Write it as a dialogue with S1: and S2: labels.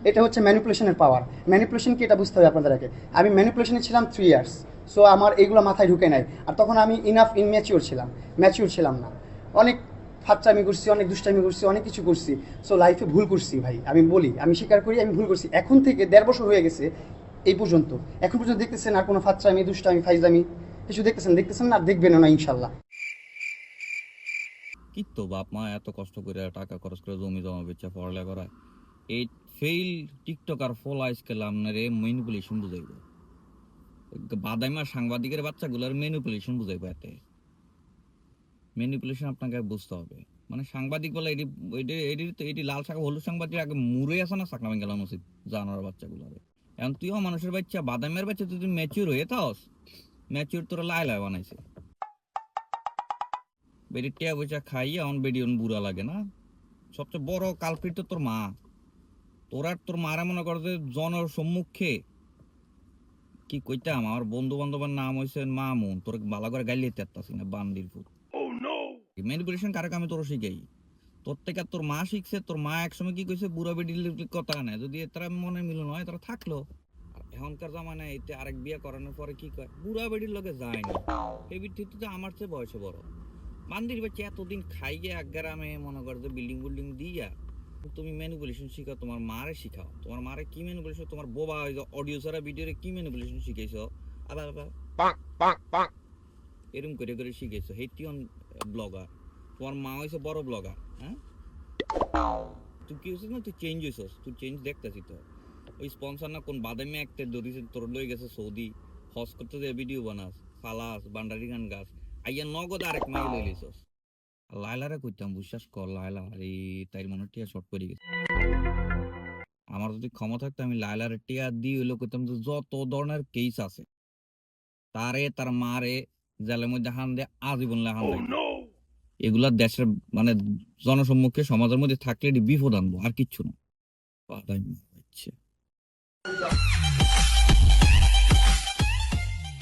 S1: এটা হচ্ছে ম্যানিপুলেশনের পাওয়ার। ম্যানিপুলেশন কি এটা বুঝতে হবে আপনাদের আগে। আমি ম্যানিপুলেশনে ছিলাম 3 ইয়ার্স। সো আমার এগুলো মাথায় ঢুকে নাই। আর তখন আমি ইনাফ ইনম্যাচিওর ছিলাম, ম্যাচিওর ছিলাম না। অনেক ফাচ্চামি করছি, অনেক দুষ্টামি করছি, অনেক কিছু করছি। সো লাইফে ভুল করছি ভাই, আমি বলি, আমি স্বীকার করি আমি ভুল করছি। এখন থেকে 1.5 বছর হয়ে গেছে এই পর্যন্ত, এখন পর্যন্ত দেখতেছেন আর কোনো ফাচ্চামি দুষ্টামি ফাইজলামি কিছু দেখতেছেন দেখতেছেন না, আর দেখবেন না ইনশাল্লাহ।
S2: কি তো বাপ মা এত কষ্ট করে টাকা খরচ করে জমি জমা বেচা পড়ালেখা করা, এই ফেইল টিকটকার ফলো আজকাল আপনারে ম্যানিপুলেশন বুঝাইব। বাদাইমা সাংবাদিকের বাচ্চাগুলোর ম্যানিপুলেশন বুঝাইব। এতে ম্যানিপুলেশন আপনাকে বুঝতে হবে। মানে সাংবাদিক বলে এটি এটি লাল শাক হলুদ সাংবাদিক আগে মুড়ে আসে না চাকরা গেলাম উচিত জানোয়ার বাচ্চাগুলো। এখন তুইও মানুষের বাচ্চা, বাদামের বাচ্চা, তুই ম্যাচিউর হয়ে থাকস। ম্যাচিউর তোরা লাই লাই বানাইছে। বেডি টিয়া পয়সা খাইয়ে এখন বেডি বুড়া লাগে না। সবচেয়ে বড় কালপ্রিট তো তোর মা। তোর আর তোর মারা মনে কর যে জনের সম্মুখে কি কইতাম, আমার বন্ধু বান্ধবের নাম হয়েছে মামুন, তোর বালা করে গাইলে তেতাছি না বান্দির ফুট। ম্যানিপুলেশন কারকে আমি তোর শিখাই। তোর থেকে তোর মা শিখছে। তোর মা একসময় কি কইছে, বুড়া বেডির কথা নেই, যদি তারা মনে মিলন হয় তারা থাকলো। আর এখনকার জামানায় এতে আরেক বিয়ে করানোর পরে কি কয়, বুড়া বেডির লগে যায় না। এই বিদ্যুৎ আমার চেয়ে বয়সে বড় বান্দির বাচ্চা এতদিন খাইয়ে এক গ্রামে মনে করো যে বিল্ডিং বিল্ডিং দিয়া তুমি ম্যানিপুলেশন শিখাও, তোমার মারে শিখাও। তোমার মারে কি ম্যানিপুলেশন, তোমার বোবা অডিও ছাড়া ভিডিওরে কি ম্যানিপুলেশন শিখাইছো? আবার আবার এরকম করে করে শিখাইছো। হেটিয়ন ব্লগার, তোমার মা হয়েছে বড় ব্লগার। হ্যাঁ, তুই কি হয়েছিস না, তুই চেঞ্জ হয়েছিস, তুই চেঞ্জ দেখতেছি তো। ওই স্পন্সর না কোন বাদামে একটা দড়িছে তোর লয়ে গেছে সৌদি, হজ করতে যে ভিডিও বানাস, ফালাস বান্ডারি গান গাছ, আইয়া নগদ আরেক মাইল লই লিছস। লাইলারে কইতাম বিশ্বাস কর, লাইলা এই তাই মনে টিয়া শর্ট করে গেছে। আমার যদি ক্ষমতা থাকতো আমি লাইলারে টিয়া দিয়ে হইলো কইতাম যে যত ধরনের কেস আছে তারে তার মারে জেলের মধ্যে হান দিয়ে আজীবন হান যাইতো। এগুলা দেশের মানে জনসম্মুখে সমাজের মধ্যে থাকলে এটি বিপদ আনবো, আর কিচ্ছু না। বাদাই হচ্ছে